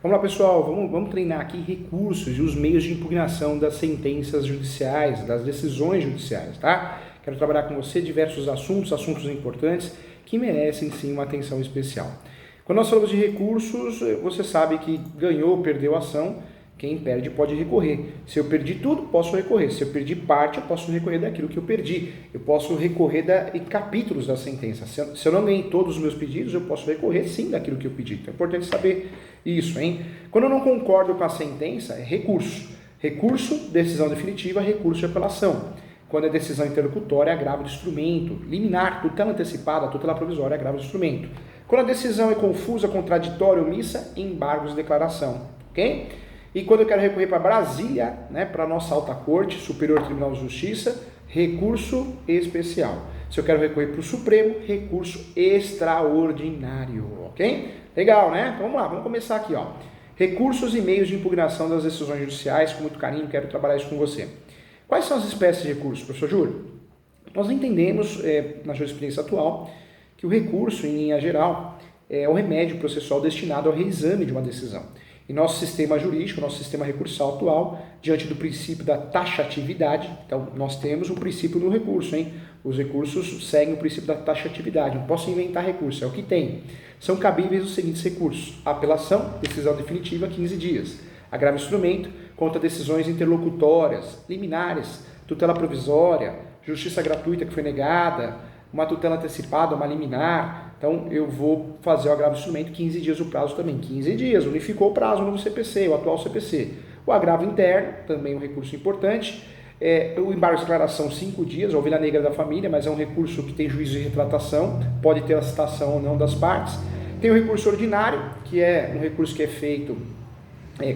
Vamos lá, pessoal, vamos treinar aqui recursos e os meios de impugnação das sentenças judiciais, das decisões judiciais, tá? Quero trabalhar com você diversos assuntos importantes que merecem sim uma atenção especial. Quando nós falamos de recursos, você sabe que ganhou ou perdeu a ação, quem perde pode recorrer. Se eu perdi tudo, posso recorrer. Se eu perdi parte, eu posso recorrer daquilo que eu perdi. Eu posso recorrer em capítulos da sentença. Se eu não ganhei todos os meus pedidos, eu posso recorrer sim daquilo que eu pedi. Então é importante saber isso, hein? Quando eu não concordo com a sentença, é recurso. Recurso, decisão definitiva, recurso de apelação. Quando é decisão interlocutória, é agravo de instrumento. Liminar, tutela antecipada, tutela provisória, é agravo de instrumento. Quando a decisão é confusa, contraditória, omissa, embargos de declaração, ok? E quando eu quero recorrer para Brasília, né, para a nossa alta corte, Superior Tribunal de Justiça, recurso especial. Se eu quero recorrer para o Supremo, recurso extraordinário, ok? Legal, né? Então vamos lá, vamos começar aqui, ó. Recursos e meios de impugnação das decisões judiciais, com muito carinho, quero trabalhar isso com você. Quais são as espécies de recursos, professor Júlio? Nós entendemos, na jurisprudência atual, que o recurso, em linha geral, é o remédio processual destinado ao reexame de uma decisão. Em nosso sistema jurídico, nosso sistema recursal atual, diante do princípio da taxatividade, então nós temos um princípio no recurso, hein? Os recursos seguem o princípio da taxatividade, não posso inventar recurso, é o que tem. São cabíveis os seguintes recursos: apelação, decisão definitiva, 15 dias. Agravo instrumento, contra decisões interlocutórias, liminares, tutela provisória, justiça gratuita que foi negada, uma tutela antecipada, uma liminar. Então, eu vou fazer o agravo de instrumento, 15 dias o prazo também. 15 dias, unificou o prazo no CPC, o atual CPC. O agravo interno, também um recurso importante. O embargo de declaração, 5 dias, a ovelha negra da família, mas é um recurso que tem juízo de retratação, pode ter a citação ou não das partes. Tem o recurso ordinário, que é um recurso que é feito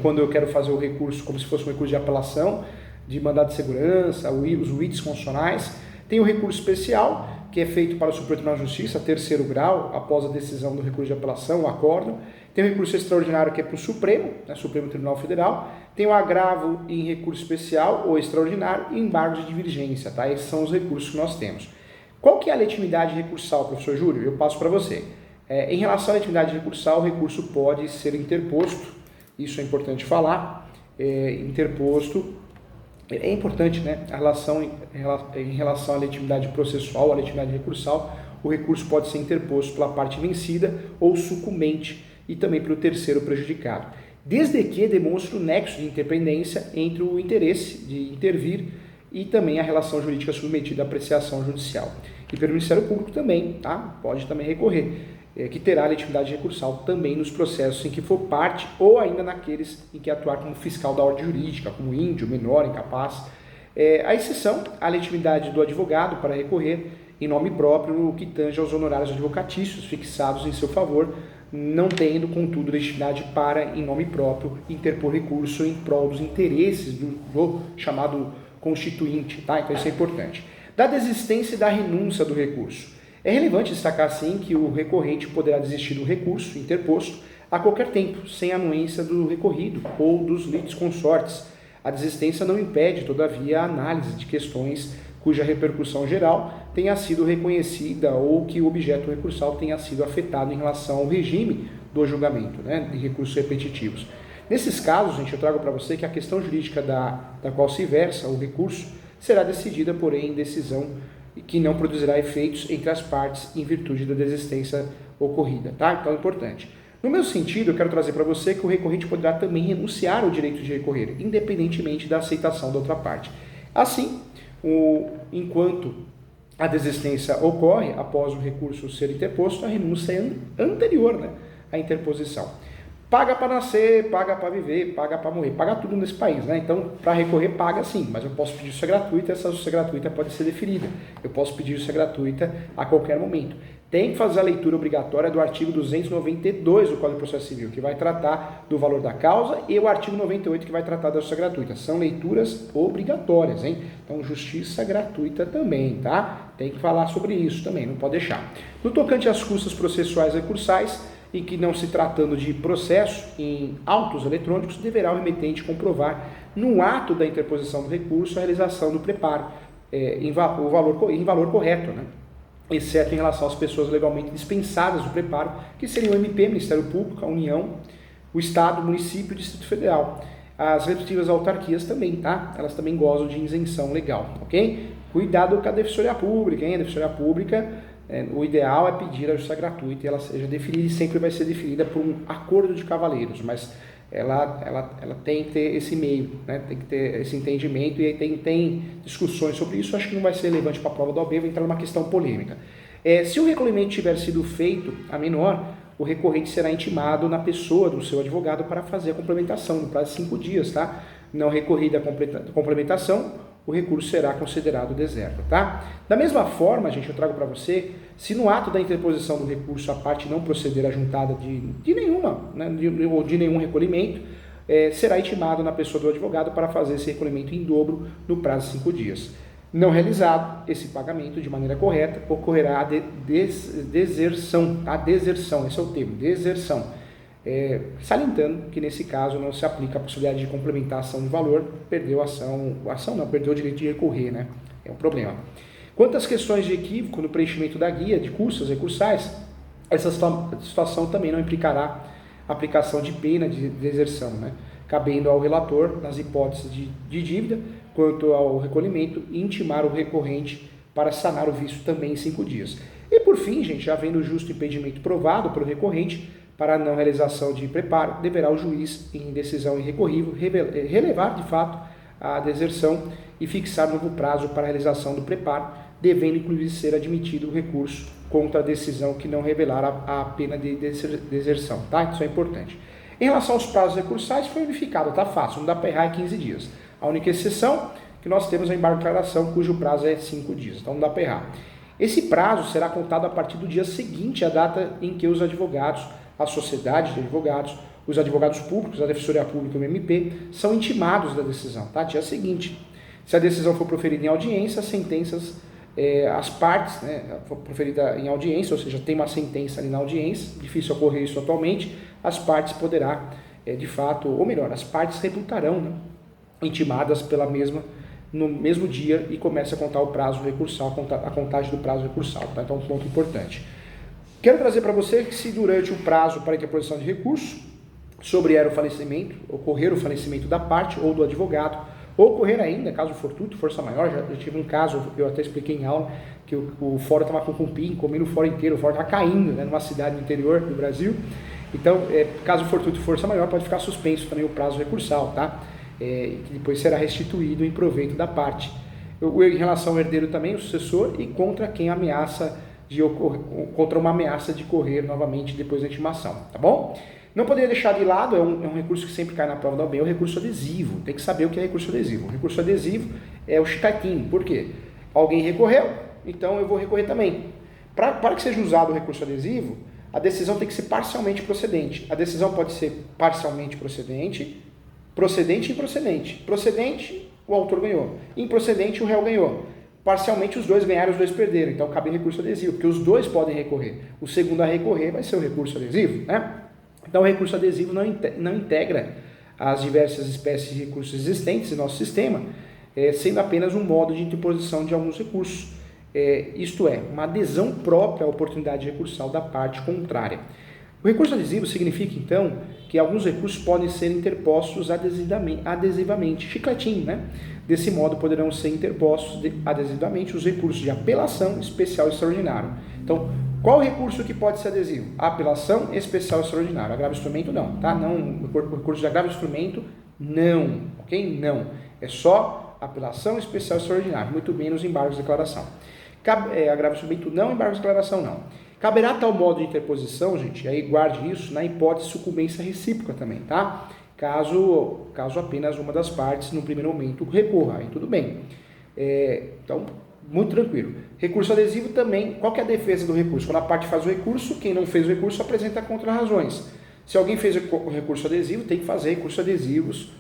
quando eu quero fazer o recurso como se fosse um recurso de apelação, de mandado de segurança, os writs constitucionais. Tem o recurso especial, que é feito para o Superior Tribunal de Justiça, terceiro grau, após a decisão do recurso de apelação, o acórdão. Tem o recurso extraordinário, que é para o Supremo, né, Supremo Tribunal Federal. Tem o agravo em recurso especial ou extraordinário e embargo de divergência, tá? Esses são os recursos que nós temos. Qual que é a legitimidade recursal, professor Júlio? Eu passo para você. Em relação à legitimidade recursal, o recurso pode ser interposto, isso é importante falar, interposto. É importante, né, em relação à legitimidade processual, à legitimidade recursal, o recurso pode ser interposto pela parte vencida ou sucumbente e também pelo terceiro prejudicado, desde que demonstre o nexo de interdependência entre o interesse de intervir e também a relação jurídica submetida à apreciação judicial. E pelo Ministério Público também, tá? Pode também recorrer, que terá legitimidade recursal também nos processos em que for parte ou ainda naqueles em que atuar como fiscal da ordem jurídica, como índio, menor, incapaz. A exceção, a legitimidade do advogado para recorrer em nome próprio no que tange aos honorários advocatícios fixados em seu favor, não tendo, contudo, legitimidade para, em nome próprio, interpor recurso em prol dos interesses do chamado constituinte, tá? Então isso é importante. Da desistência e da renúncia do recurso. É relevante destacar, sim, que o recorrente poderá desistir do recurso interposto a qualquer tempo, sem anuência do recorrido ou dos litisconsortes. A desistência não impede, todavia, a análise de questões cuja repercussão geral tenha sido reconhecida ou que o objeto recursal tenha sido afetado em relação ao regime do julgamento, né, de recursos repetitivos. Nesses casos, gente, eu trago para você que a questão jurídica da qual se versa o recurso será decidida, porém, em decisão que não produzirá efeitos entre as partes em virtude da desistência ocorrida, tá? Então é importante. No meu sentido, eu quero trazer para você que o recorrente poderá também renunciar ao direito de recorrer, independentemente da aceitação da outra parte. Assim, enquanto a desistência ocorre após o recurso ser interposto, a renúncia é anterior, né, à interposição. Paga para nascer, paga para viver, paga para morrer, paga tudo nesse país, né? Então, para recorrer, paga sim, mas eu posso pedir justiça gratuita, essa justiça gratuita pode ser deferida. Eu posso pedir justiça gratuita a qualquer momento. Tem que fazer a leitura obrigatória do artigo 292 do Código de Processo Civil, que vai tratar do valor da causa, e o artigo 98, que vai tratar da justiça gratuita. São leituras obrigatórias, hein? Então, justiça gratuita também, tá? Tem que falar sobre isso também, não pode deixar. No tocante às custas processuais recursais, e que não se tratando de processo em autos eletrônicos, deverá o remetente comprovar no ato da interposição do recurso a realização do preparo em valor correto, né? Exceto em relação às pessoas legalmente dispensadas do preparo, que seriam o MP, Ministério Público, a União, o Estado, o município e o Distrito Federal. As respectivas autarquias também, tá? Elas também gozam de isenção legal, ok? Cuidado com a Defensoria Pública, hein? A Defensoria Pública, o ideal é pedir a justiça gratuita e ela seja definida e sempre vai ser definida por um acordo de cavaleiros, mas ela tem que ter esse meio, né? Tem que ter esse entendimento e aí tem discussões sobre isso. Acho que não vai ser relevante para a prova da OAB, vai entrar numa questão polêmica. Se o recolhimento tiver sido feito a menor, o recorrente será intimado na pessoa do seu advogado para fazer a complementação no prazo de 5 dias, tá? Não recorrida a complementação, o recurso será considerado deserto, tá? Da mesma forma, gente, eu trago para você, se no ato da interposição do recurso a parte não proceder à juntada de nenhuma, né, ou de nenhum recolhimento, será intimado na pessoa do advogado para fazer esse recolhimento em dobro no prazo de 5 dias. Não realizado esse pagamento de maneira correta, ocorrerá a deserção, a deserção, esse é o termo, deserção. Salientando que nesse caso não se aplica a possibilidade de complementar a ação de valor, perdeu perdeu o direito de recorrer, né? É um problema. Quanto às questões de equívoco no preenchimento da guia de custas recursais, essa situação também não implicará aplicação de pena de deserção, né? Cabendo ao relator, nas hipóteses de dívida, quanto ao recolhimento, intimar o recorrente para sanar o vício também em 5 dias. E por fim, gente, já havendo justo impedimento provado pelo recorrente para a não realização de preparo, deverá o juiz, em decisão irrecorrível, relevar de fato a deserção e fixar novo prazo para a realização do preparo, devendo inclusive ser admitido o recurso contra a decisão que não revelar a pena de deserção, tá? Isso é importante. Em relação aos prazos recursais, foi unificado, tá fácil, não dá para errar, é 15 dias. A única exceção que nós temos é o embargo de declaração, cujo prazo é 5 dias, então não dá para errar. Esse prazo será contado a partir do dia seguinte à data em que os advogados, a sociedade de advogados, os advogados públicos, a Defensoria Pública e o MP, são intimados da decisão, tá? Dia seguinte. Se a decisão for proferida em audiência, as sentenças, as partes, né, for proferida em audiência, ou seja, tem uma sentença ali na audiência, difícil ocorrer isso atualmente, as partes poderá, de fato, ou melhor, as partes reputarão, né, intimadas pela mesma no mesmo dia e começa a contar o prazo recursal, a contagem do prazo recursal, tá? Então, um ponto importante. Quero trazer para você que se durante o prazo para interposição de recurso ocorrer o falecimento da parte ou do advogado, ou ocorrer ainda, caso fortuito, força maior, já tive um caso, eu até expliquei em aula, que o fórum estava com cupim, comendo o fórum inteiro, o fórum estava caindo, né, numa cidade do interior do Brasil. Então, caso fortuito, força maior, pode ficar suspenso também o prazo recursal, tá? Que depois será restituído em proveito da parte. Em relação ao herdeiro também, o sucessor, e contra quem ameaça contra uma ameaça de correr novamente depois da intimação, tá bom? Não poderia deixar de lado, é um recurso que sempre cai na prova da OAB, é o recurso adesivo. Tem que saber o que é recurso adesivo. O recurso adesivo é o chicletinho. Por quê? Alguém recorreu, então eu vou recorrer também. Para que seja usado o recurso adesivo, a decisão tem que ser parcialmente procedente. A decisão pode ser parcialmente procedente, procedente e improcedente. Procedente, o autor ganhou. Improcedente, o réu ganhou. Parcialmente, os dois ganharam, os dois perderam. Então, cabe recurso adesivo, porque os dois podem recorrer. O segundo a recorrer vai ser o recurso adesivo, né? Então, o recurso adesivo não integra as diversas espécies de recursos existentes em nosso sistema, sendo apenas um modo de interposição de alguns recursos. Isto é, uma adesão própria à oportunidade recursal da parte contrária. O recurso adesivo significa, então, que alguns recursos podem ser interpostos adesivamente, chicletinho, né? Desse modo, poderão ser interpostos adesivamente os recursos de apelação, especial e extraordinário. Então, qual recurso que pode ser adesivo? Apelação, especial e extraordinário. Agravo instrumento, não, tá? Não, o recurso de agravo instrumento, não, ok? Não. É só apelação, especial e extraordinário, muito menos embargos de declaração. Agravo instrumento, não, embargos de declaração, não. Caberá tal modo de interposição, gente, aí guarde isso, na hipótese de sucumbência recíproca também, tá? Caso apenas uma das partes, no primeiro momento, recorra, aí tudo bem. Então, muito tranquilo. Recurso adesivo também, qual que é a defesa do recurso? Quando a parte faz o recurso, quem não fez o recurso apresenta contra-razões. Se alguém fez o recurso adesivo, tem que fazer recurso adesivos.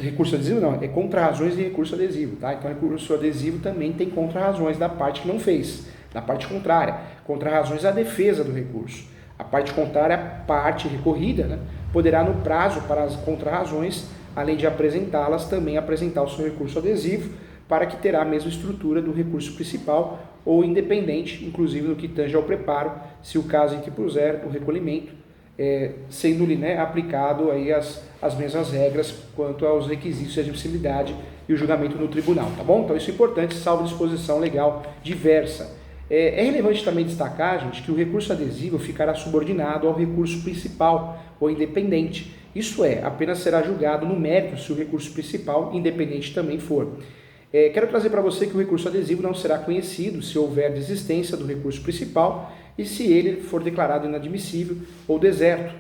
Recurso adesivo não, é contra-razões de recurso adesivo, tá? Então, recurso adesivo também tem contra-razões da parte que não fez, da parte contrária. Contra-razões à defesa do recurso. A parte contrária, a parte recorrida, né, poderá, no prazo para as contra-razões, além de apresentá-las, também apresentar o seu recurso adesivo, para que terá a mesma estrutura do recurso principal ou independente, inclusive no que tange ao preparo, se o caso interpuser o recolhimento, sendo-lhe, né, aplicado aí as mesmas regras quanto aos requisitos de admissibilidade e o julgamento no tribunal, tá bom? Então isso é importante, salvo disposição legal diversa. É relevante também destacar, gente, que o recurso adesivo ficará subordinado ao recurso principal ou independente. Isso é, apenas será julgado no mérito se o recurso principal independente também for. Quero trazer para você que o recurso adesivo não será conhecido se houver desistência do recurso principal e se ele for declarado inadmissível ou deserto.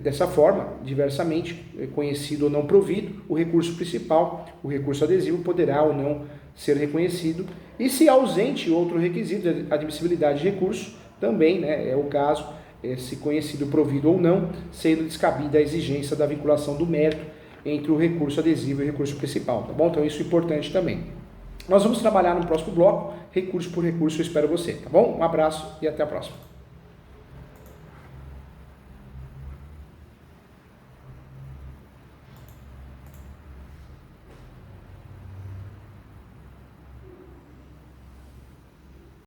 Dessa forma, diversamente, conhecido ou não provido, o recurso principal, o recurso adesivo, poderá ou não ser reconhecido. E se ausente outro requisito de admissibilidade de recurso, também, né, é o caso, se conhecido, provido ou não, sendo descabida a exigência da vinculação do mérito entre o recurso adesivo e o recurso principal, tá bom? Então isso é importante também. Nós vamos trabalhar no próximo bloco, recurso por recurso, eu espero você, tá bom? Um abraço e até a próxima.